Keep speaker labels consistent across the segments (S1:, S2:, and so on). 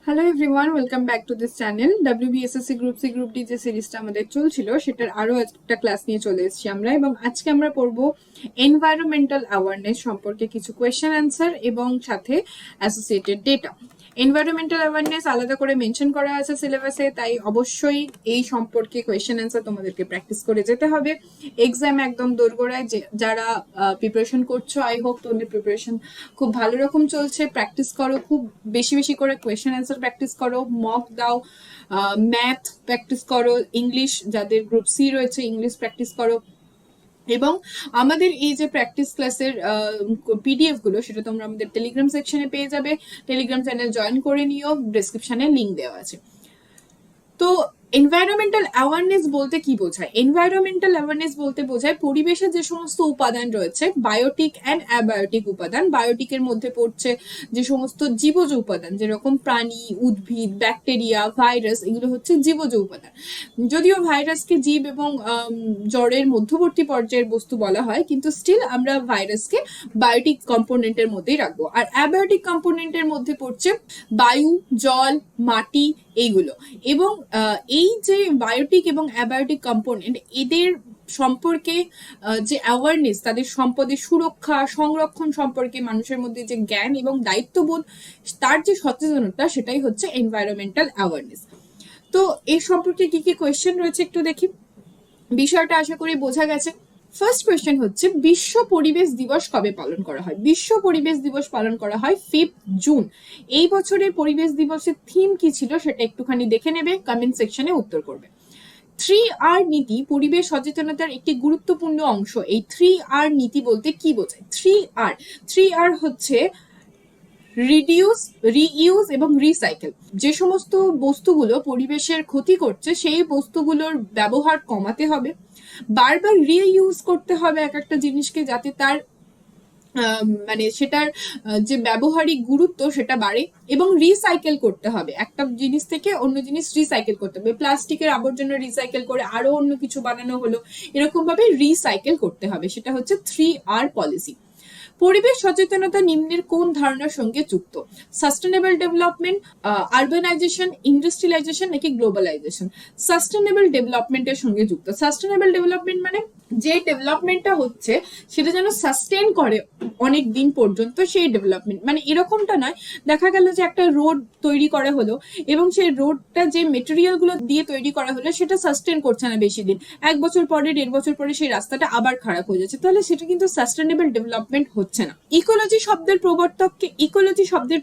S1: Hello everyone, welcome back to this channel. WBSSC group C group D যে সিরিজটা আমাদের চলছিল সেটার আরো একটা ক্লাস নিয়ে চলে এসেছি আমরা, এবং আজকে আমরা পড়বো এনভায়রনমেন্টাল অ্যাওয়ারনেস সম্পর্কে কিছু কোয়েশ্চেন অ্যান্সার এবং সাথে অ্যাসোসিয়েটেড ডেটা। এনভায়রনমেন্টাল অ্যাওয়ারনেস আলাদা করে মেনশন করা আছে সিলেবাসে, তাই অবশ্যই এই সম্পর্কে কোয়েশ্চেন অ্যান্সার তোমাদেরকে প্র্যাকটিস করে যেতে হবে। এক্সাম একদম দোরগোড়ায়, যারা প্রিপারেশন করছো আই হোপ তোমাদের প্রিপারেশন খুব ভালো রকম চলছে। প্র্যাকটিস করো, খুব বেশি বেশি করে কোয়েশ্চেন অ্যান্সার প্র্যাকটিস করো, মক দাও, ম্যাথ প্র্যাকটিস করো, ইংলিশ যাদের গ্রুপ সি রয়েছে ইংলিশ প্র্যাকটিস করো, এবং আমাদের এই যে প্র্যাকটিস ক্লাসের পিডিএফ গুলো সেটা তোমরা আমাদের টেলিগ্রাম সেকশনে পেয়ে যাবে। টেলিগ্রাম চ্যানেল জয়েন করে নিও, ডেসক্রিপশনে লিঙ্ক দেওয়া আছে। তো এনভায়রনমেন্টাল অ্যাওয়ারনেস বলতে কি বোঝায়? এনভায়রনমেন্টাল অ্যাওয়ারনেস বলতে বোঝায় পরিবেশে যে সমস্ত উপাদান রয়েছে, বায়োটিক অ্যান্ড অ্যাবায়োটিক উপাদান। বায়োটিকের মধ্যে পড়ছে যে সমস্ত জীবজ উপাদান, যেরকম প্রাণী, উদ্ভিদ, ব্যাকটেরিয়া, ভাইরাস, এগুলো হচ্ছে জীবজ উপাদান। যদিও ভাইরাসকে জীব এবং জ্বরের মধ্যবর্তী পর্যায়ের বস্তু বলা হয়, কিন্তু স্টিল আমরা ভাইরাসকে বায়োটিক কম্পোনেন্টের মধ্যেই রাখবো। আর অ্যাবায়োটিক কম্পোনেন্টের মধ্যে পড়ছে বায়ু, জল, মাটি, এইগুলো। এবং এই যে বায়োটিক এবং অ্যাবায়োটিক কম্পোনেন্ট, এদের সম্পর্কে যে অ্যাওয়ারনেস, তাদের সম্পদের সুরক্ষা সংরক্ষণ সম্পর্কে মানুষের মধ্যে যে জ্ঞান এবং দায়িত্ববোধ, তার যে সচেতনতা, সেটাই হচ্ছে এনভায়রনমেন্টাল অ্যাওয়ারনেস। তো এই সম্পর্কে কি কি কোয়েশ্চেন রয়েছে একটু দেখি। বিষয়টা আশা করি বোঝা গেছে। ফার্স্ট কোয়েশ্চেন হচ্ছে, বিশ্ব পরিবেশ দিবস কবে পালন করা হয়? বিশ্ব পরিবেশ দিবস পালন করা হয় 5 জুন। এই বছরের পরিবেশ দিবসের থিম কি ছিল সেটা একটুখানি দেখে নেবে, কমেন্ট সেকশনে উত্তর করবে। 3R নীতি পরিবেশ সচেতনতার একটি গুরুত্বপূর্ণ অংশ। এই 3R নীতি বলতে কি বোঝায়? 3R হচ্ছে রিডিউস, রিইউজ এবং রিসাইকেল। যে সমস্ত বস্তুগুলো পরিবেশের ক্ষতি করছে সেই বস্তুগুলোর ব্যবহার কমাতে হবে, বারবার রিইউজ করতে হবে এক একটা জিনিসকে, যাতে তার মানে সেটার যে ব্যবহারিক গুরুত্ব সেটা বাড়ে, এবং রিসাইকেল করতে হবে, একটা জিনিস থেকে অন্য জিনিস রিসাইকেল করতে হবে। প্লাস্টিকের আবর্জনা রিসাইকেল করে আরো অন্য কিছু বানানো হলো, এরকম ভাবে রিসাইকেল করতে হবে। সেটা হচ্ছে 3R পলিসি। পরিবেশ সচেতনতা নিম্নের কোন ধারণার সঙ্গে যুক্ত? সাস্টেনেবল ডেভেলপমেন্ট, আরবানাইজেশন, ইন্ডাস্ট্রিয়ালাইজেশন নাকি গ্লোবালাইজেশন? সাস্টেনেবল ডেভেলপমেন্টের সঙ্গে যুক্ত। সাস্টেনেবল ডেভেলপমেন্ট মানে যে ডেভেলপমেন্টটা হচ্ছে সেটা যেন সাস্টেন করে অনেক দিন পর্যন্ত, সেই ডেভেলপমেন্ট। মানে এরকমটা নয়, দেখা গেল যে একটা রোড তৈরি করা হলো এবং সেই রোডটা যে মেটেরিয়াল গুলো দিয়ে তৈরি করা হলো সেটা সাস্টেন করছে না বেশি দিন, 1 বছর পরে 1.5 বছর পরে সেই রাস্তাটা আবার খারাপ হয়ে যাচ্ছে, তাহলে সেটা কিন্তু সাস্টেনেবল ডেভেলপমেন্ট হচ্ছে না। ইকোলজি শব্দের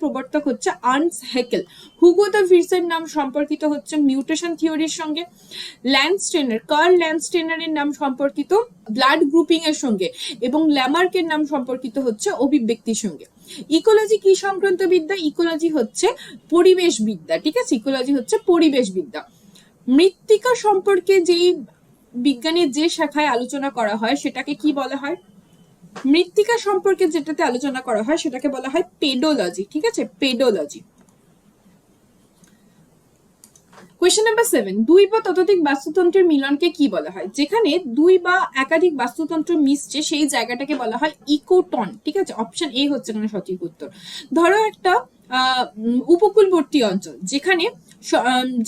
S1: প্রবর্তক হচ্ছে আর্নস্ট হ্যাকেল। হুগো দ্য ভির্সের নাম সম্পর্কিত হচ্ছে মিউটেশন থিওরির সঙ্গে। কার্ল ল্যান্ডস্টেনারের নাম সম্পর্কিত ব্লাড গ্রুপিং এর সঙ্গে, এবং ল্যামার্কের নাম সম্পর্কিত হচ্ছে অভিব্যক্তির সঙ্গে। ইকোলজি কি সংক্রান্ত বিদ্যা? ইকোলজি হচ্ছে পরিবেশ বিদ্যা, ঠিক আছে? ইকোলজি হচ্ছে পরিবেশ বিদ্যা। মৃত্তিকা সম্পর্কে যেই বিজ্ঞানের যে শাখায় আলোচনা করা হয় সেটাকে কি বলা হয়? মৃত্তিকা সম্পর্কে যেটাতে আলোচনা করা হয় সেটাকে বলা হয় পেডোলজি, ঠিক আছে? পেডোলজি। কোয়েশ্চেন নাম্বার 7, 2 বা ততোধিক বাস্তুতন্ত্রের মিলনকে কি বলা হয়? যেখানে 2 বা একাধিক বাস্তুতন্ত্র মিশছে সেই জায়গাটাকে বলা হয় ইকোটন, ঠিক আছে? অপশন এ হচ্ছে এখানে সঠিক উত্তর। ধরো একটা উপকূলবর্তী অঞ্চল যেখানে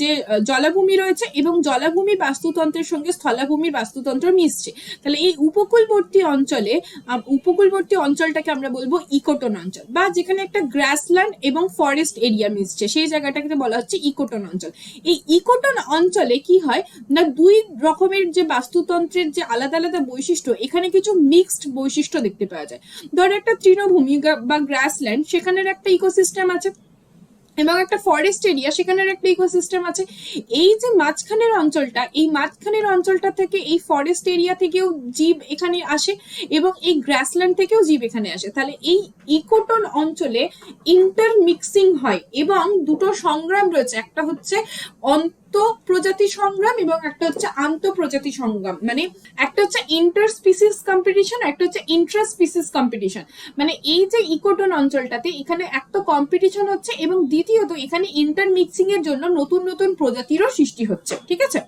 S1: যে জলাভূমি রয়েছে এবং জলাভূমি বাস্তুতন্ত্রের সঙ্গে স্থলাভূমির বাস্তুতন্ত্র মিশছে, তাহলে এই উপকূলবর্তী অঞ্চলটাকে আমরা বলবো ইকোটন অঞ্চল। বা যেখানে একটা গ্রাসল্যান্ড এবং ফরেস্ট এরিয়া মিশছে সেই জায়গাটাকে বলা হচ্ছে ইকোটন অঞ্চল। এই ইকোটন অঞ্চলে কি হয় না, 2 রকমের যে বাস্তুতন্ত্রের যে আলাদা আলাদা বৈশিষ্ট্য, এখানে কিছু মিক্সড বৈশিষ্ট্য দেখতে পাওয়া যায়। ধরো একটা তৃণভূমি বা গ্রাসল্যান্ড, সেখানের একটা ইকোসিস্টেম আছে, এবং একটা ফরেস্ট এরিয়া, সেখানের একটা ইকোসিস্টেম আছে। এই যে মাঝখানের অঞ্চলটা, এই মাঝখানের অঞ্চলটা থেকে এই ফরেস্ট এরিয়া থেকেও জীব এখানে আসে এবং এই গ্রাসল্যান্ড থেকেও জীব এখানে আসে। তাহলে এই ইকোটন অঞ্চলে ইন্টারমিক্সিং হয় এবং দুটো সংগ্রাম রয়েছে, একটা হচ্ছে প্রজাতি সংগ্রাম এবং একটা হচ্ছে আন্তঃপ্রজাতি সংগ্রাম। মানে একটা হচ্ছে ইন্টার স্পিসিস কম্পিটিশন, একটা হচ্ছে ইন্ট্রা স্পিসিস কম্পিটিশন। মানে এই যে ইকোটন অঞ্চলটাতে এখানে একটা কম্পিটিশন হচ্ছে, এবং দ্বিতীয়ত এখানে ইন্টারমিক্সিং এর জন্য নতুন নতুন প্রজাতিরও সৃষ্টি হচ্ছে, ঠিক আছে?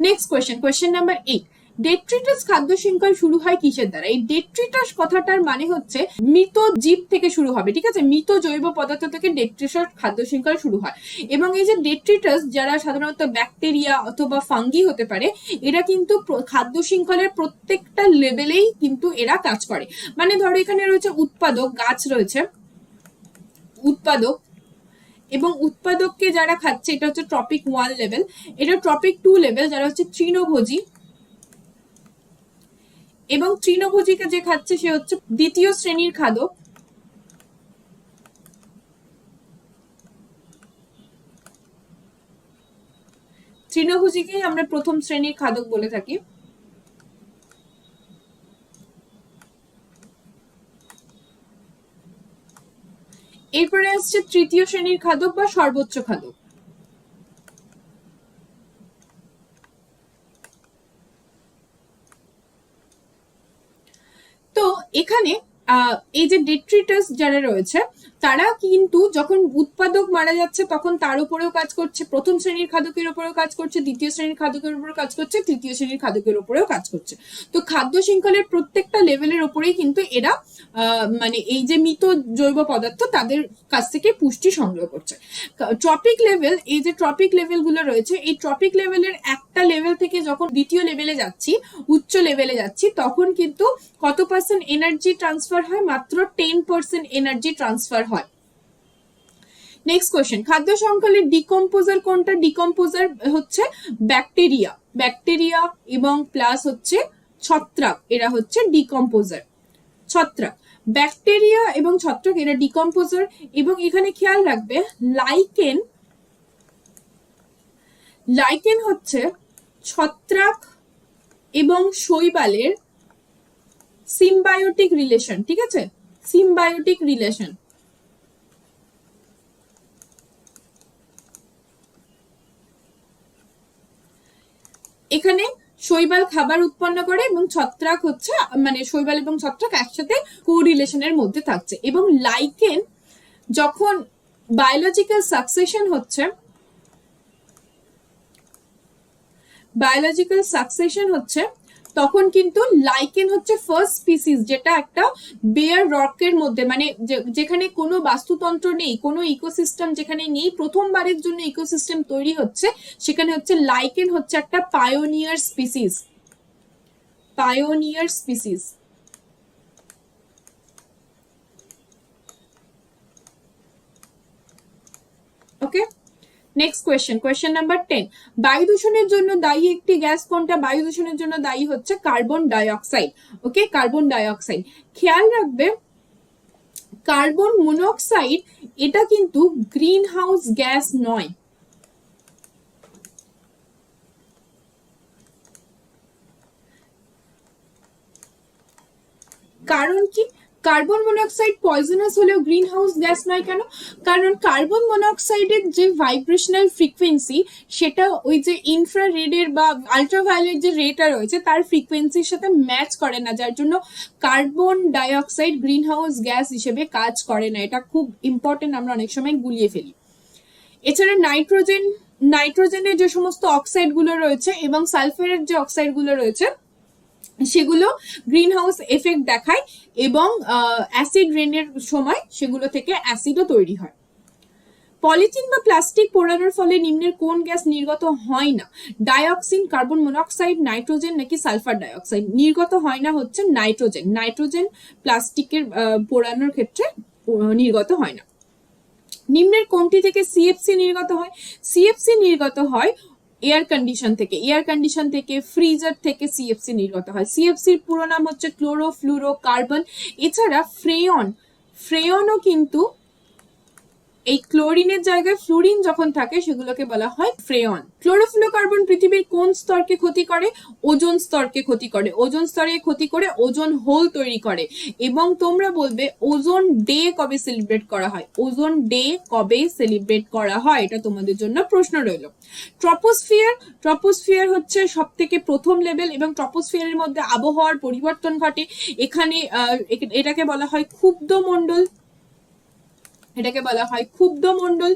S1: নেক্সট কোয়েশ্চেন নাম্বার 8, ডেট্রিটাস খাদ্য শৃঙ্খল শুরু হয় কিসের দ্বারা? এই ডেট্রিটাস কথাটার মানে হচ্ছে মৃত জীব থেকে শুরু হবে, ঠিক আছে, মৃত জৈব পদার্থ থেকে ডেট্রিটাস খাদ্য শৃঙ্খল শুরু হয়। এবং এই যে ডেট্রিটাস যারা সাধারণত ব্যাকটেরিয়া অথবা ফাঙ্গি হতে পারে, এরা কিন্তু খাদ্য শৃঙ্খলের প্রত্যেকটা লেভেলেই কিন্তু এরা কাজ করে। মানে ধরো এখানে রয়েছে উৎপাদক, গাছ রয়েছে উৎপাদক, এবং উৎপাদককে যারা খাচ্ছে এটা হচ্ছে ট্রপিক 1 লেভেল, এটা ট্রপিক 2 লেভেল যারা হচ্ছে তৃণভোজী, এবং তৃণভোজীকে যে খাচ্ছে সে হচ্ছে দ্বিতীয় শ্রেণীর খাদক। তৃণভোজীকেই আমরা প্রথম শ্রেণীর খাদক বলে থাকি। এরপরে আসছে তৃতীয় শ্রেণীর খাদক বা সর্বোচ্চ খাদক। তো এখানে এই যে ডেট্রিটাস যারা রয়েছে তারা কিন্তু যখন উৎপাদক মারা যাচ্ছে তখন তার উপরেও কাজ করছে, প্রথম শ্রেণীর খাদকের উপরেও কাজ করছে, দ্বিতীয় শ্রেণীর খাদকের উপরেও কাজ করছে, তৃতীয় শ্রেণীর খাদকের উপরেও কাজ করছে। তো খাদ্য শৃঙ্খলের প্রত্যেকটা লেভেলের উপরেই কিন্তু এরা মানে এই যে মৃত জৈব পদার্থ তাদের কাছ থেকে পুষ্টি সংগ্রহ করছে। ট্রপিক লেভেল, এই যে ট্রপিক লেভেল গুলো রয়েছে, এই ট্রপিক লেভেলের একটা লেভেল থেকে যখন দ্বিতীয় লেভেলে যাচ্ছি, উচ্চ লেভেলে যাচ্ছি, তখন কিন্তু কত পার্সেন্ট এনার্জি ট্রান্সফার হয়? মাত্র 10% এনার্জি ট্রান্সফার হয়। নেক্সট কোয়েশ্চেন, খাদ্য শৃঙ্খলের ডিকম্পোজার কোনটা? ডিকম্পোজার হচ্ছে ব্যাকটেরিয়া, ব্যাকটেরিয়া এবং প্লাস হচ্ছে ছত্রাক, এরা হচ্ছে ডিকম্পোজার। ছত্রাক, ব্যাকটেরিয়া এবং ছত্রাক এরা ডিকম্পোজার। এবং এখানে খেয়াল রাখবে লাইকেন, লাইকেন হচ্ছে ছত্রাক এবং শৈবালের সিম্বায়োটিক রিলেশন, ঠিক আছে, সিম্বায়োটিক রিলেশন। এখানে শৈবাল খাবার উৎপন্ন করে এবং ছত্রাক হচ্ছে মানে শৈবাল এবং ছত্রাক একসাথে কোরিলেশনের মধ্যে থাকছে। এবং লাইকেন যখন বায়োলজিক্যাল সাকসেশন হচ্ছে, বায়োলজিক্যাল সাকসেশন হচ্ছে তখন কিন্তু লাইকেন হচ্ছে ফার্স্ট স্পিসিস, যেটা একটা বেয়ার রকের মধ্যে, মানে যেখানে কোনো বাস্তুতন্ত্র নেই, কোনো ইকোসিস্টেম যেখানে নেই, প্রথমবারের জন্য ইকোসিস্টেম তৈরি হচ্ছে, সেখানে হচ্ছে লাইকেন হচ্ছে একটা পায়োনিয়ার স্পিসিস, পায়োনিয়ার স্পিসিস। ওকে, নেক্সট কোয়েশ্চেন, কোয়েশ্চেন নাম্বার 10, বায়ু দূষণের জন্য দায়ী একটি গ্যাস কোনটা? বায়ু দূষণের জন্য দায়ী হচ্ছে কার্বন ডাইঅক্সাইড। ওকে, কার্বন ডাইঅক্সাইড। খেয়াল রাখবে কার্বন মনোক্সাইড এটা কিন্তু গ্রিন হাউস গ্যাস নয়। কারণ কি? কার্বন মনোক্সাইড পয়জনাস হলেও গ্রিন হাউস গ্যাস নয় কেন? কারণ কার্বন মনোক্সাইডের যে ভাইব্রেশনাল ফ্রিকোয়েন্সি সেটা ওই যে ইনফ্রারেডের বা আলট্রাভায়োলেট যে রেটা রয়েছে তার ফ্রিকোয়েন্সির সাথে ম্যাচ করে না, যার জন্য carbon dioxide green house gas হিসেবে কাজ করে না। এটা খুব ইম্পর্টেন্ট, আমরা অনেক সময় গুলিয়ে ফেলি। এছাড়া নাইট্রোজেন, নাইট্রোজেনের যে সমস্ত অক্সাইড গুলো রয়েছে এবং সালফারের যে অক্সাইড গুলো রয়েছে সেগুলো গ্রিন হাউস এফেক্ট দেখায় এবং অ্যাসিড রেনের সময় সেগুলো থেকে অ্যাসিডও তৈরি হয়। পলিথিন বা প্লাস্টিক পোড়ানোর ফলে নিম্নের কোন গ্যাস নির্গত হয় না? ডাইঅক্সিন, কার্বন মনোক্সাইড, নাইট্রোজেন নাকি সালফার ডাইঅক্সাইড? নির্গত হয় না হচ্ছে নাইট্রোজেন। নাইট্রোজেন প্লাস্টিকের পোড়ানোর ক্ষেত্রে নির্গত হয় না। নিম্নের কোনটি থেকে সিএফসি নির্গত হয়? সিএফসি নির্গত হয় এয়ার কন্ডিশন থেকে, এয়ার কন্ডিশন থেকে, ফ্রিজার থেকে সিএফসি নির্গত হয়। সিএফসির পুরো নাম হচ্ছে ক্লোরোফ্লুরোকার্বন। এছাড়া ফ্রেয়ন, ফ্রেয়নও কিন্তু এই ক্লোরিনের জায়গায় ফ্লুরিন যখন থাকে সেগুলোকে বলা হয় ফ্রেয়ন। ক্লোরোফ্লুরোকার্বন পৃথিবীর কোন স্তরকে ক্ষতি করে? ওজোন স্তরকে ক্ষতি করে। ওজোন স্তরে ক্ষতি করে ওজোন হোল তৈরি করে। এবং তোমরা বলবে ওজোন ডে কবে সেলিব্রেট করা হয়? ওজোন ডে কবে সেলিব্রেট করা হয়? এটা তোমাদের জন্য প্রশ্ন রইল। ট্রপোস্ফিয়ার, ট্রপোস্ফিয়ার হচ্ছে সব থেকে প্রথম লেভেল এবং ট্রপোস্ফিয়ারের মধ্যে আবহাওয়ার পরিবর্তন ঘটে। এখানে এটাকে বলা হয় ক্ষুব্ধ মণ্ডল, এটাকে বলা হয় ক্ষুব্ধ মণ্ডল।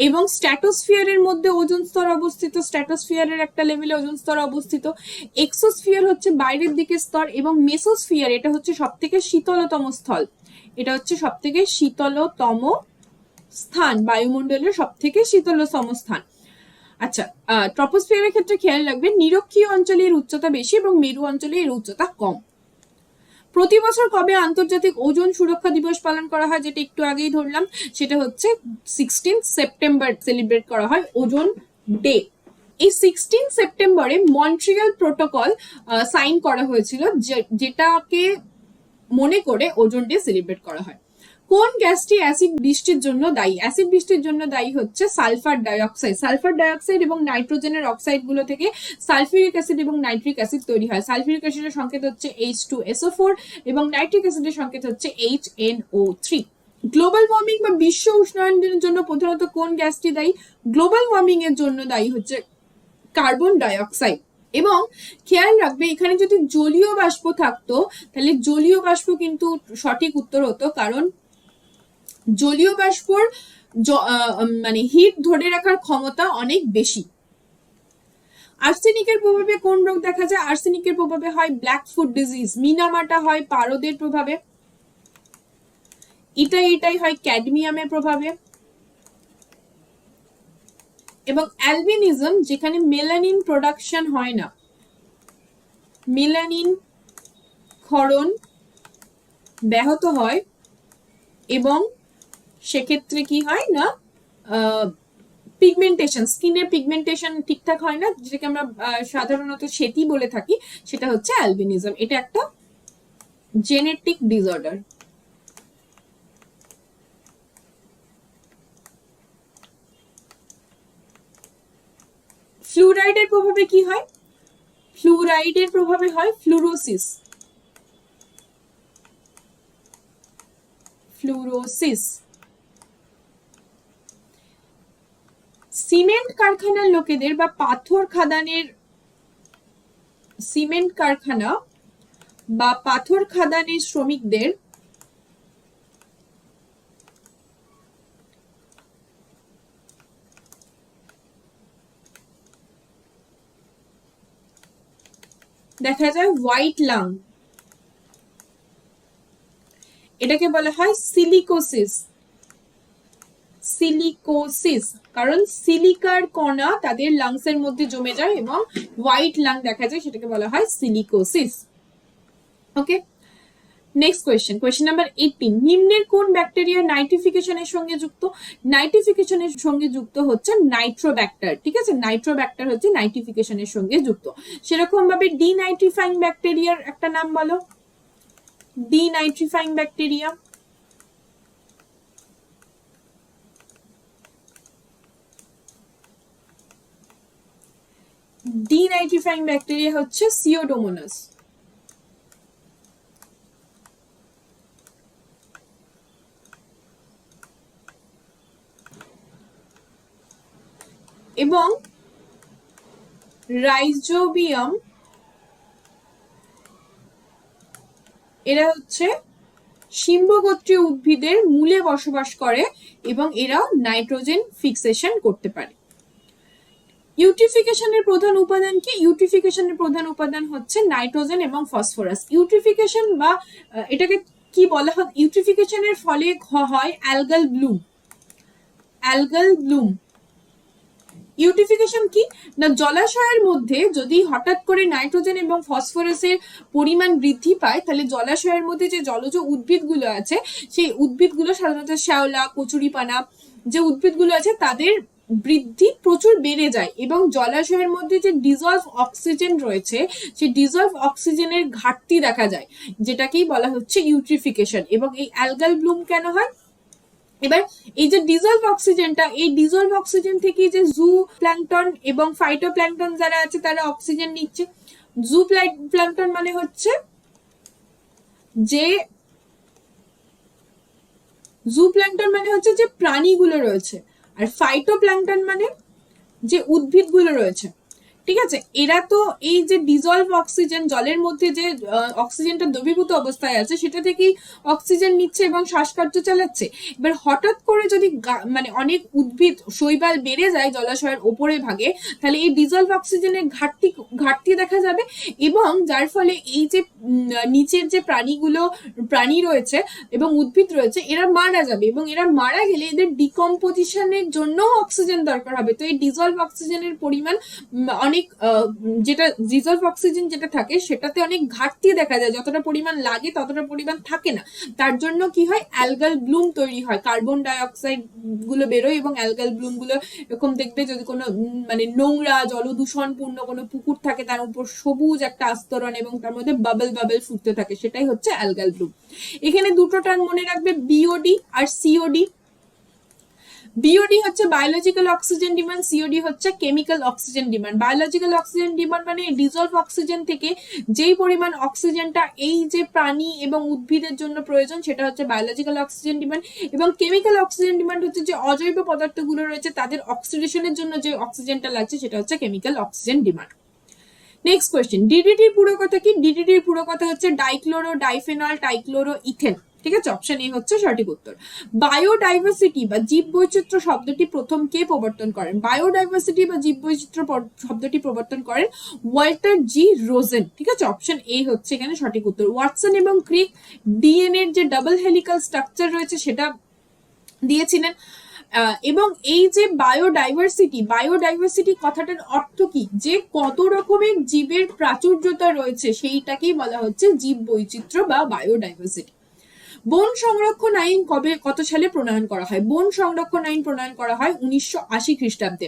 S1: এবং স্ট্র্যাটোস্ফিয়ারের মধ্যে ওজোন স্তর অবস্থিত, স্ট্র্যাটোস্ফিয়ারের একটা লেভেলে ওজোন স্তর অবস্থিত। এক্সোস্ফিয়ার হচ্ছে বাইরের দিকে স্তর, এবং মেসোস্ফিয়ার এটা হচ্ছে সব থেকে শীতলতম স্থল, এটা হচ্ছে সব থেকে শীতলতম স্থান, বায়ুমণ্ডলের সব থেকে শীতলতম স্থান। আচ্ছা, ট্রপোস্ফিয়ারের ক্ষেত্রে খেয়াল রাখবেন নিরক্ষীয় অঞ্চলে এর উচ্চতা বেশি এবং মেরু অঞ্চলে এর উচ্চতা কম। প্রতি বছর কবে আন্তর্জাতিক ওজোন সুরক্ষা দিবস পালন করা হয়, যেটা একটু আগেই ধরলাম, সেটা হচ্ছে 16 সেপ্টেম্বর সেলিব্রেট করা হয় ওজোন ডে। এই 16 সেপ্টেম্বরে মন্ট্রিয়াল প্রোটোকল সাইন করা হয়েছিল, যেটাকে মনে করে ওজোন ডে সেলিব্রেট করা হয়। কোন গ্যাসটি অ্যাসিড বৃষ্টির জন্য দায়ী? অ্যাসিড বৃষ্টির জন্য দায়ী হচ্ছে সালফার ডাইঅক্সাইড। সালফার ডাইঅক্সাইড এবং নাইট্রোজেনের অক্সাইড গুলো থেকে সালফিউরিক অ্যাসিড এবং নাইট্রিক অ্যাসিড তৈরি হয়। সালফিউরিক অ্যাসিডের সংকেত হচ্ছে H2SO4 এবং নাইট্রিক অ্যাসিডের সংকেত হচ্ছে HNO3। গ্লোবাল ওয়ার্মিং বা বিশ্ব উষ্ণায়নের জন্য প্রধানত কোন গ্যাসটি দায়ী? গ্লোবাল ওয়ার্মিং এর জন্য দায়ী হচ্ছে কার্বন ডাইঅক্সাইড। এবং খেয়াল রাখবে এখানে যদি জলীয় বাষ্প থাকতো তাহলে জলীয় বাষ্প কিন্তু সঠিক উত্তর হতো, কারণ জলীয় বাষ্পর মানে হিট ধরে রাখার ক্ষমতা অনেক বেশি। আর্সেনিকের প্রভাবে কোন রোগ দেখা যায়? আর্সেনিকের প্রভাবে হয় ব্ল্যাক ফুট ডিজিজ। মিনামাটা হয় পারদের প্রভাবে। এটাই হয় ক্যাডমিয়ামের প্রভাবে। এবং অ্যালবিনিজম, যেখানে মেলানিন প্রোডাকশন হয় না, মেলানিন ক্ষরণ ব্যাহত হয় এবং সেক্ষেত্রে কি হয় না, পিগমেন্টেশন, স্কিনের পিগমেন্টেশন ঠিকঠাক হয় না, যেটাকে আমরা সাধারণত শ্বেতি বলে থাকি, সেটা হচ্ছে অ্যালবিনিজম। এটা একটা জেনেটিক ডিসঅর্ডার। ফ্লুরাইডের প্রভাবে কি হয়? ফ্লুরাইডের প্রভাবে হয় ফ্লুরোসিস। ফ্লুরোসিস। সিমেন্ট কারখানার লোকেদের বা পাথর খাদানের, সিমেন্ট কারখানা বা পাথর খাদানের শ্রমিকদের দেখা যায় হোয়াইট লাং, এটাকে বলা হয় সিলিকোসিস। সিলিকোসিস, কারণ সিলিকার কণা তাদের লাংসের মধ্যে জমে যায় এবং হোয়াইট লাং দেখা যায়, সেটাকে বলা হয় সিলিকোসিস। ওকে, নেক্সট কোয়েশ্চেন নাম্বার 18। নিম্নের কোন ব্যাকটেরিয়া নাইট্রিফিকেশনের সঙ্গে যুক্ত? নাইট্রিফিকেশনের সঙ্গে যুক্ত হচ্ছে নাইট্রোব্যাক্টার। ঠিক আছে, নাইট্রোব্যাক্টার হচ্ছে নাইট্রিফিকেশনের সঙ্গে যুক্ত। সেরকম ভাবে ডিনাইট্রিফাইং ব্যাকটেরিয়ার একটা নাম বলো। ডিনাইট্রিফাইং ব্যাকটেরিয়া, ডিনাইট্রিফাইং ব্যাকটেরিয়া হচ্ছে সিওডোমোনাস। এবং রাইজোবিয়াম, এরা হচ্ছে শিম্বগোত্রীয় উদ্ভিদের মূলে বসবাস করে এবং এরা নাইট্রোজেন ফিক্সেশন করতে পারে। ইউট্রিফিকেশনের প্রধান উপাদান কি? ইউট্রিফিকেশনের প্রধান উপাদান হচ্ছে নাইট্রোজেন এবং ফসফরাস। ইউট্রিফিকেশন বা এটাকে কি বলা হয়? ইউট্রিফিকেশনের ফলে হয় algal Bloom. Algal Bloom. Eutrophication কি না, জলাশয়ের মধ্যে যদি হঠাৎ করে নাইট্রোজেন এবং ফসফরাসের পরিমাণ বৃদ্ধি পায়, তাহলে জলাশয়ের মধ্যে যে জলজ উদ্ভিদগুলো আছে, সেই উদ্ভিদগুলো সাধারণত শ্যাওলা, কচুরিপানা যে উদ্ভিদগুলো আছে, তাদের বৃদ্ধি প্রচুর বেড়ে যায় এবং জলাশয়ের মধ্যে যে ডিজলভ অক্সিজেন রয়েছে, সেই ডিজলভ অক্সিজেনের ঘাটতি দেখা যায়, যেটাকেই বলা হচ্ছে ইউট্রিফিকেশন। এবং এই অ্যালগাল ব্লুম কেন হয়? এবার এই যে ডিজলভ অক্সিজেনটা, এই ডিজলভ অক্সিজেন থেকে যে জু প্ল্যাঙ্কটন এবং ফাইটোপ্ল্যাঙ্কটন যারা আছে তারা অক্সিজেন নিচ্ছে। জু প্ল্যাঙ্কটন মানে হচ্ছে যে, জু প্ল্যাঙ্কটন মানে হচ্ছে যে প্রাণীগুলো রয়েছে, আর ফাইটোপ্ল্যাঙ্কটন মানে যে উদ্ভিদগুলো রয়েছে। ঠিক আছে। এরা তো এই যে ডিজলভ অক্সিজেন, জলের মধ্যে যে অক্সিজেনটা দ্রবীভূত অবস্থায় আছে সেটা থেকেই অক্সিজেন নিচ্ছে এবং শ্বাসকার্য চালাচ্ছে। এবার হঠাৎ করে যদি মানে অনেক উদ্ভিদ শৈবাল বেড়ে যায় জলাশয়ের ওপরে ভাগে, তাহলে এই ডিজলভ অক্সিজেনের ঘাটতি দেখা যাবে, এবং যার ফলে এই যে নিচের যে প্রাণী রয়েছে এবং উদ্ভিদ রয়েছে এরা মারা যাবে, এবং এরা মারা গেলে এদের ডিকম্পোজিশনের জন্য অক্সিজেন দরকার হবে। তো এই ডিজলভ অক্সিজেনের পরিমাণ অনেক যেটা ডিজলভ অক্সিজেন যেটা থাকে সেটাতে অনেক ঘাটতি দেখা যায়, যতটা পরিমাণ লাগে ততটা পরিমাণ থাকে না। তার জন্য কি হয়, অ্যালগাল ব্লুম তৈরি হয়, কার্বন ডাই অক্সাইড গুলো বেরোয়, এবং অ্যালগাল ব্লুম গুলো এরকম দেখবে যদি কোনো মানে নোংরা জলদূষণপূর্ণ কোনো পুকুর থাকে তার উপর সবুজ একটা আস্তরণ এবং তার মধ্যে বাবল বাবল ফুটতে থাকে, সেটাই হচ্ছে অ্যালগাল ব্লুম। এখানে দুটো টার্ম মনে রাখবে, বিওডি আর সিওডি। বিওডি হচ্ছে বায়োলজিক্যাল অক্সিজেন ডিমান্ড, সিওডি হচ্ছে chemical oxygen demand. Biological oxygen demand মানে ডিজলভ অক্সিজেন থেকে যেই পরিমাণ অক্সিজেনটা এই যে প্রাণী এবং উদ্ভিদের জন্য প্রয়োজন সেটা হচ্ছে বায়োলজিক্যাল অক্সিজেন ডিমান্ড, এবং কেমিক্যাল অক্সিজেন ডিমান্ড হচ্ছে যে অজৈব পদার্থগুলো রয়েছে তাদের অক্সিডেশনের জন্য যে অক্সিজেনটা লাগছে সেটা হচ্ছে chemical oxygen demand. Next question, ডিডিটির পুরো কথা কি? ডিডিটির পুরো কথা হচ্ছে ডাইক্লোরো ডাইফেনল টাইক্লোরো ইথেন। ঠিক আছে, অপশন এ হচ্ছে সঠিক উত্তর। বায়োডাইভার্সিটি বা জীব বৈচিত্র্য শব্দটি প্রথম কে প্রবর্তন করেন? বায়োডাইভার্সিটি বা জীব বৈচিত্র্য শব্দটি প্রবর্তন করেন ওয়াল্টার জি রোজেন। ঠিক আছে, অপশন এ হচ্ছে এখানে সঠিক উত্তর। ওয়াটসন এবং ক্রিক ডিএনএ এর যে ডাবল হেলিক্যাল স্ট্রাকচার রয়েছে সেটা দিয়েছিলেন। এবং এই যে বায়োডাইভার্সিটি কথাটার অর্থ কি? যে কত রকমের জীবের প্রাচুর্যতা রয়েছে সেইটাকেই বলা হচ্ছে জীব বৈচিত্র্য বা বায়োডাইভার্সিটি। বন সংরক্ষণ আইন কত সালে প্রণয়ন করা হয়? বন সংরক্ষণ আইন প্রণয়ন করা হয় 1980 খ্রিস্টাব্দে।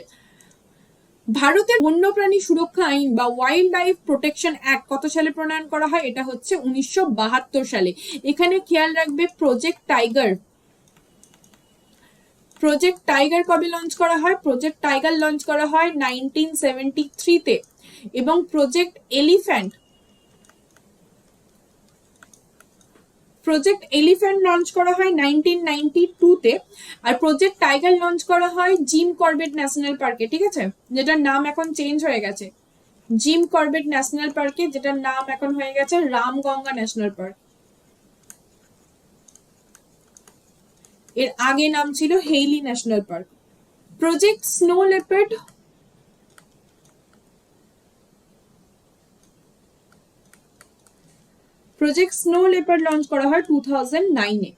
S1: ভারতের বন্যপ্রাণী সুরক্ষা আইন বা ওয়াইল্ড লাইফ প্রোটেকশন অ্যাক্ট কত সালে প্রণয়ন করা হয়? এটা হচ্ছে 1972 সালে। এখানে খেয়াল রাখবে প্রজেক্ট টাইগার কবে লঞ্চ করা হয়? প্রজেক্ট টাইগার লঞ্চ করা হয় 1973 তে, এবং প্রজেক্ট এলিফ্যান্ট লঞ্চ করা হয় 1992 তে, আর প্রজেক্ট টাইগার লঞ্চ করা হয় জিম করবেট ন্যাশনাল পার্কে। ঠিক আছে, যেটার নাম এখন চেঞ্জ হয়ে গেছে, জিম করবেট ন্যাশনাল পার্কে, যেটার নাম এখন হয়ে গেছে রামগঙ্গা ন্যাশনাল পার্ক। এর আগে নাম ছিল Hailey national park. Project snow leopard launch করা হয় 2009 এ।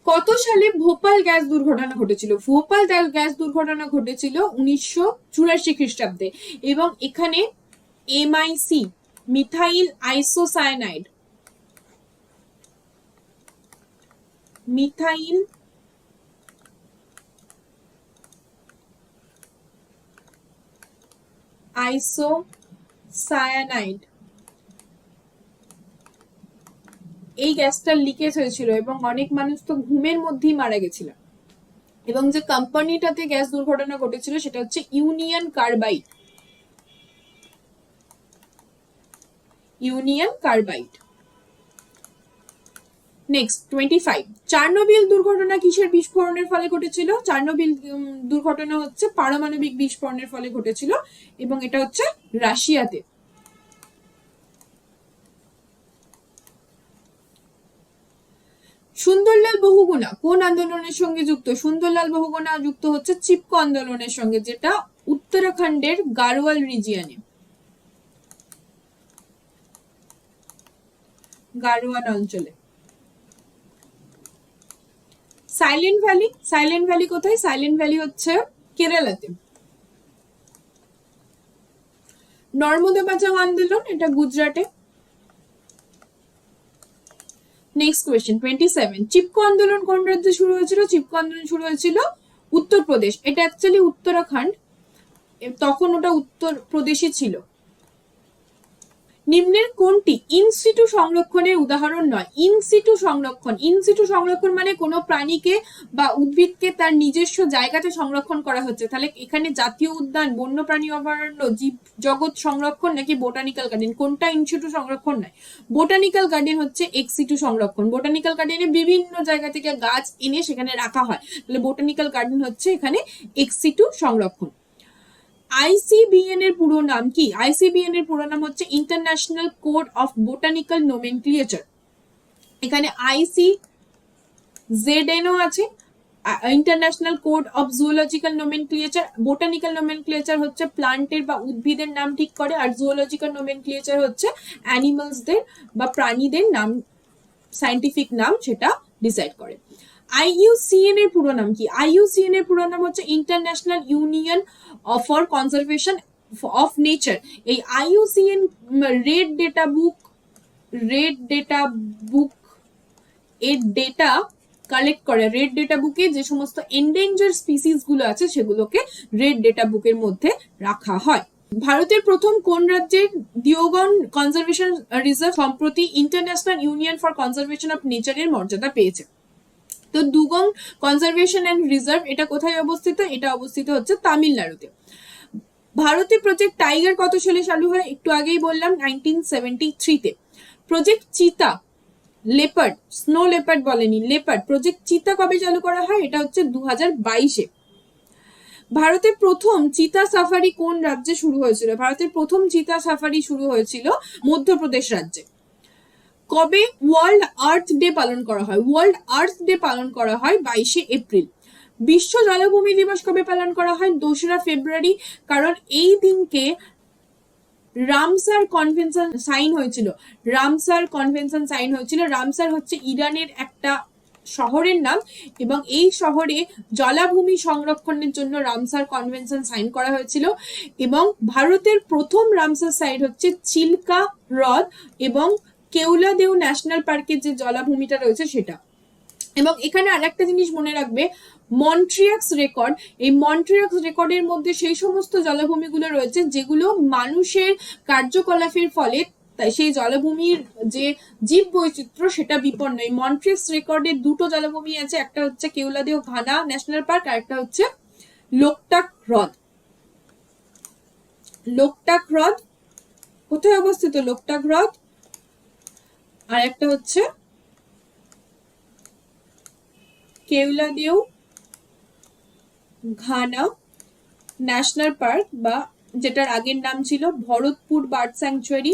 S1: কত সালে ভোপাল গ্যাস দুর্ঘটনা ঘটেছিল? ভোপাল গ্যাস দুর্ঘটনা ঘটেছিল 1984 খ্রিস্টাব্দে, এবং এখানে এমআইসি মিথাইল আইসোসায়ানাইড এই গ্যাসটার লিকেজ হয়েছিল এবং অনেক মানুষ তো ঘুমের মধ্যেই মারা গেছিল। এবং যে কোম্পানিটাতে গ্যাস দুর্ঘটনা ঘটেছিল সেটা হচ্ছে ইউনিয়ন কার্বাইড। নেক্সট 25, চার্নোবিল দুর্ঘটনা কিসের বিস্ফোরণের ফলে ঘটেছিল? চার্নোবিল দুর্ঘটনা হচ্ছে পারমাণবিক বিস্ফোরণের ফলে ঘটেছিল, এবং এটা হচ্ছে রাশিয়াতে। সুন্দরলাল বহুগুণা কোন আন্দোলনের সঙ্গে যুক্ত? সুন্দরলাল বহুগুণা যুক্ত হচ্ছে চিপকো আন্দোলনের সঙ্গে, যেটা উত্তরাখণ্ডের গাড়োয়াল রিজিয়নে, গাড়োয়াল অঞ্চলে। সাইলেন্ট ভ্যালি কোথায়? সাইলেন্ট ভ্যালি হচ্ছে কেরালাতে। নর্মদা বাঁচাও আন্দোলন, এটা গুজরাটে। নেক্সট কোয়েশ্চেন 27, চিপকো আন্দোলন কোন রাজ্যে শুরু হয়েছিল? চিপকো আন্দোলন শুরু হয়েছিল উত্তরপ্রদেশ। এটা অ্যাকচুয়ালি উত্তরাখণ্ড, তখন ওটা উত্তরপ্রদেশই ছিল। নিম্নের কোনটি ইনসিটু সংরক্ষণের উদাহরণ নয়? ইনসিটু সংরক্ষণ মানে কোনো প্রাণীকে বা উদ্ভিদকে তার নিজস্ব জায়গাতে সংরক্ষণ করা হচ্ছে। তাহলে এখানে জাতীয় উদ্যান, বন্যপ্রাণী অভয়ারণ্য, জীব জগৎ সংরক্ষণ নাকি বোটানিক্যাল গার্ডেন? কোনটা ইনসিটু সংরক্ষণ নয়? বোটানিক্যাল গার্ডেন হচ্ছে এক্সিটু সংরক্ষণ। বোটানিক্যাল গার্ডেনে বিভিন্ন জায়গা থেকে গাছ এনে সেখানে রাখা হয়, তাহলে বোটানিক্যাল গার্ডেন হচ্ছে এখানে এক্সিটু সংরক্ষণ। আইসিবিএন এর পুরো নাম কি? আইসিবিএন এর পুরো নাম হচ্ছে international code of botanical nomenclature. এখানে ICZN ও আছে, international code of zoological nomenclature. Botanical nomenclature হচ্ছে প্লান্টের বা উদ্ভিদের নাম ঠিক করে, আর জুওলজিক্যাল নোমেনক্লিচার হচ্ছে অ্যানিমালসদের বা প্রাণীদের নাম, সায়েন্টিফিক নাম সেটা ডিসাইড করে। IUCN এর পুরো নাম কি? IUCN এর পুরো নাম হচ্ছে international union for conservation of nature. এই IUCN রেড ডেটা বুক এর ডেটা কালেক্ট করে। রেড ডেটা বুকে যে সমস্ত এন্ডেঞ্জার স্পিসিস গুলো আছে সেগুলোকে রেড ডেটা বুকের মধ্যে রাখা হয়। ভারতের প্রথম কোন রাজ্যের দিওগন কনজারভেশন রিজার্ভ সম্প্রতি international union for conservation of নেচারের মর্যাদা পেয়েছে? তো দুগং কনজারভেশন অ্যান্ড রিজার্ভ এটা কোথায় অবস্থিত? এটা অবস্থিত হচ্ছে তামিলনাড়ুতে। ভারতে প্রজেক্ট টাইগার কত সালে চালু হয়? একটু আগেই বললাম 1973-তে। প্রজেক্ট চিতা, লেপার্ড, স্নো লেপার্ড বলেনি, লেপার্ড, প্রজেক্ট চিতা কবে চালু করা হয়? এটা হচ্ছে 2022-এ। ভারতের প্রথম চিতা সাফারি কোন রাজ্যে শুরু হয়েছিল? ভারতের প্রথম চিতা সাফারি শুরু হয়েছিল মধ্যপ্রদেশ রাজ্যে। কবে ওয়ার্ল্ড আর্থ ডে পালন করা হয়? ওয়ার্ল্ড আর্থ ডে পালন করা হয় 22শে এপ্রিল। বিশ্ব জলভূমি দিবস কবে পালন করা হয়? 2রা ফেব্রুয়ারি। কারণ এই দিনকে রামসার কনভেনশন সাইন হয়েছিল। রামসার কনভেনশন সাইন হয়েছিল। রামসার হচ্ছে ইরানের একটা শহরের নাম, এবং এই শহরে জলাভূমি সংরক্ষণের জন্য রামসার কনভেনশন সাইন করা হয়েছিল। এবং ভারতের প্রথম রামসার সাইট হচ্ছে চিল্কা হ্রদ এবং কেওলাদেও ন্যাশনাল পার্কের যে জলাভূমিটা রয়েছে সেটা। এবং এখানে আরেকটা জিনিস মনে রাখবে, মন্ট্রিয়াক্স রেকর্ড, এই মন্ট্রিয়াক্স রেকর্ডের মধ্যে সেই সমস্ত জলাভূমিগুলো রয়েছে যেগুলো মানুষের কার্যকলাপের ফলে তাই সেই জলাভূমির যে জীব বৈচিত্র্য সেটা বিপন্ন। এই মন্ট্রিয়াক্স রেকর্ডের দুটো জলাভূমি আছে, একটা হচ্ছে কেওলাদেও ঘানা ন্যাশনাল পার্ক, আর একটা হচ্ছে লোকটাক হ্রদ। লোকটাক হ্রদ কোথায় অবস্থিত? লোকটাক হ্রদ। আর একটা হচ্ছে কেওলাদেও ঘানা ন্যাশনাল পার্ক, বা যেটার আগের নাম ছিল ভরতপুর বার্ড স্যাংচুয়ারি।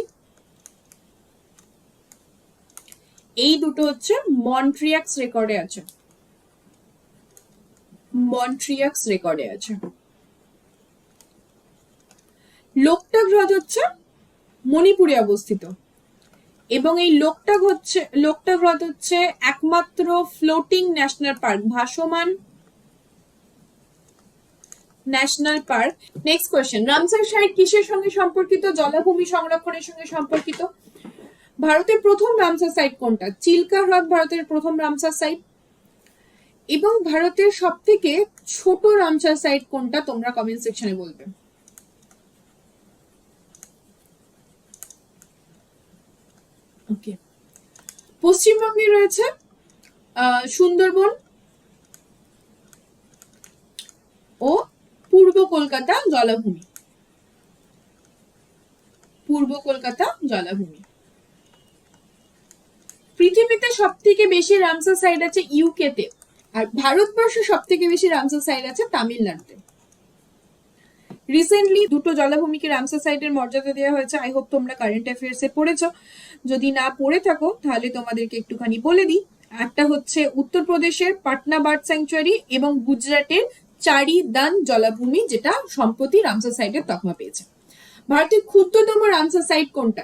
S1: এই দুটো হচ্ছে মন্ট্রিয়াক্স রেকর্ডে আছে। মন্ট্রিয়াক্স রেকর্ডে আছে। লোকটাক হ্রদ হচ্ছে মণিপুরে অবস্থিত, এবং এই লোকটাক হ্রদ হচ্ছে একমাত্র ফ্লোটিং ন্যাশনাল পার্ক, ভাসমান national park. Next question, Ramsar site কিসের সঙ্গে সম্পর্কিত? জলাভূমি সংরক্ষণের সঙ্গে সম্পর্কিত। ভারতের প্রথম রামসার সাইট কোনটা? চিল্কা হ্রদ ভারতের প্রথম রামসার সাইট। এবং ভারতের সব থেকে ছোট রামসার সাইট কোনটা? তোমরা কমেন্ট সেকশনে বলবে। ওকে, পশ্চিমবঙ্গে রয়েছে সুন্দরবন ও পূর্ব কলকাতা জলাভূমি। পূর্ব কলকাতা জলাভূমি। পৃথিবীতে সব থেকে বেশি রামসার সাইট আছে ইউকেতে, আর ভারতবর্ষে সব থেকে বেশি রামসার সাইট আছে তামিলনাড়ুতে। রিসেন্টলি দুটো জলাভূমিকে রামসার সাইটের মর্যাদা দেওয়া হয়েছে। আই হোপ তোমরা কারেন্ট অ্যাফেয়ার্সে পড়েছো। যদি না পড়ে থাকো তাহলে তোমাদেরকে একটুখানি বলে দিই। একটা হচ্ছে উত্তরপ্রদেশের পাটনা বার্ড স্যাংচুয়ারি এবং গুজরাটের চারি দান জলাভূমি, যেটা সম্প্রতি রামসার সাইটের তকমা পেয়েছে। ভারতের ক্ষুদ্রতম রামসার সাইট কোনটা?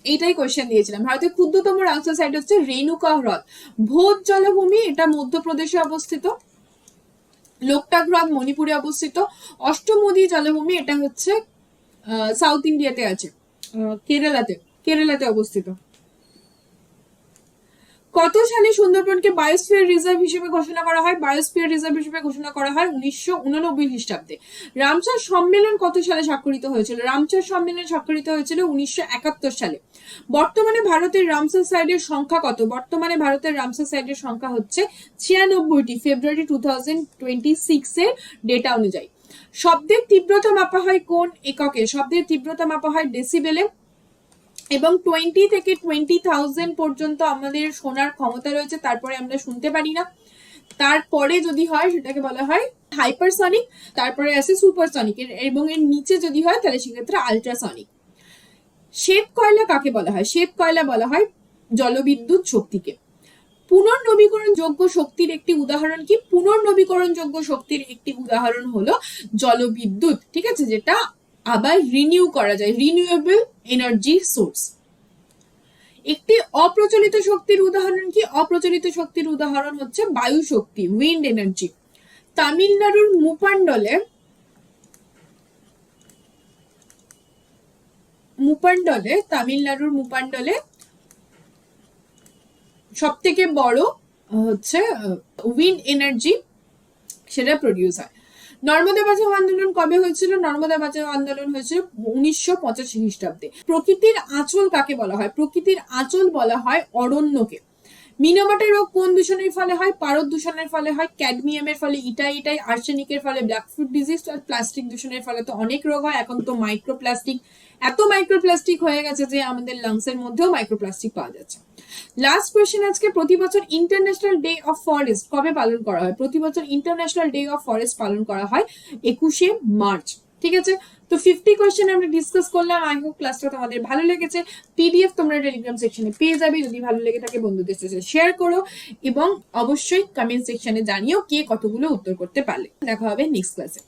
S1: এইটাই কোয়েশ্চেন দিয়েছিলাম। ভারতের ক্ষুদ্রতম রামসার সাইট হচ্ছে রেণুকা হ্রদ। ভোজ জলাভূমি এটা মধ্যপ্রদেশে অবস্থিত। লোকটাক হ্রদ মণিপুরে অবস্থিত। অষ্টমোদী জলাভূমি এটা হচ্ছে সাউথ ইন্ডিয়াতে আছে, কেরালাতে অবস্থিত। কত সালে সুন্দরবনকে বায়োস্ফিয়ার রিজার্ভ হিসেবে ঘোষণা করা হয়? বায়োস্ফিয়ার রিজার্ভ হিসেবে ঘোষণা করা হয় 1989 খ্রিস্টাব্দে। রামসার সম্মেলন কত সালে স্বাক্ষরিত হয়েছিল? রামসার সম্মেলন স্বাক্ষরিত হয়েছিল 1971 সালে। বর্তমানে ভারতের রামসার সাইটের সংখ্যা কত? বর্তমানে ভারতের রামসার সাইটের সংখ্যা হচ্ছে 96টি, ফেব্রুয়ারি 2026 এর ডেটা অনুযায়ী। শব্দের তীব্রতা মাপা হয় কোন এককে? শব্দের তীব্রতা মাপা হয় ডেসিবেলে। এবং 20 থেকে 20,000 পর্যন্ত আমাদের শোনার ক্ষমতা রয়েছে, তারপরে আমরা শুনতে পারি না। তারপরে যদি হয় সেটাকে বলা হয় হাইপারসনিক, তারপরে আছে সুপারসনিক, এবং এর নিচে যদি হয় তাহলে সেক্ষেত্রে আলট্রাসনিক। শ্বেত কয়লা কাকে বলা হয়? শ্বেত কয়লা বলা হয় জলবিদ্যুৎ শক্তিকে। পুনর্নবীকরণযোগ্য শক্তির একটি উদাহরণ কি? পুনর্নবীকরণযোগ্য শক্তির একটি উদাহরণ হলো জলবিদ্যুৎ, ঠিক আছে, যেটা আবার রিনিউ করা যায়, রিনিউয়েবল এনার্জি সোর্স। একটি অপ্রচলিত শক্তির উদাহরণ কি? অপ্রচলিত শক্তির উদাহরণ হচ্ছে বায়ু শক্তি, উইন্ড এনার্জি। তামিলনাড়ুর মুপান্ডলে সব থেকে বড় হচ্ছে উইন্ড এনার্জি সেটা প্রডিউস হয়। নর্মদা বাঁচাও আন্দোলন কবে হয়েছিল? নর্মদা বাঁচাও আন্দোলন হয়েছিল 1985 খ্রিস্টাব্দে। প্রকৃতির আঁচল কাকে বলা হয়? প্রকৃতির আঁচল বলা হয় অরণ্যকে। মিনামাটা রোগ কোন দূষণের ফলে হয়? পারদ দূষণের ফলে হয়। ক্যাডমিয়ামের ফলে ইটাই, আর্সেনিকের ফলে ব্ল্যাক ফুট ডিজিজ, আর প্লাস্টিক দূষণের ফলে তো অনেক রোগ হয়। এখন তো এত মাইক্রোপ্লাস্টিক হয়ে গেছে যে আমাদের লাংসের মধ্যেও মাইক্রোপ্লাস্টিক পাওয়া যাচ্ছে। লাস্ট কোয়েশ্চেন আজকে, প্রতি বছর ইন্টারন্যাশনাল ডে অফ ফরেস্ট কবে পালন করা হয়? প্রতি বছর ইন্টারন্যাশনাল ডে অফ ফরেস্ট পালন করা হয় 21শে মার্চ। ঠিক আছে, তো 50 কোয়েশ্চেন আমরা ডিসকাস করলাম। আই হোপ ক্লাসটা তোমাদের ভালো লেগেছে। পিডিএফ তোমরা টেলিগ্রাম সেকশনে পেয়ে যাবে। যদি ভালো লেগে থাকে বন্ধুদের সাথে শেয়ার করো, এবং অবশ্যই কমেন্ট সেকশনে জানিও কে কতগুলো উত্তর করতে পারলে। দেখা হবে নেক্সট ক্লাসে।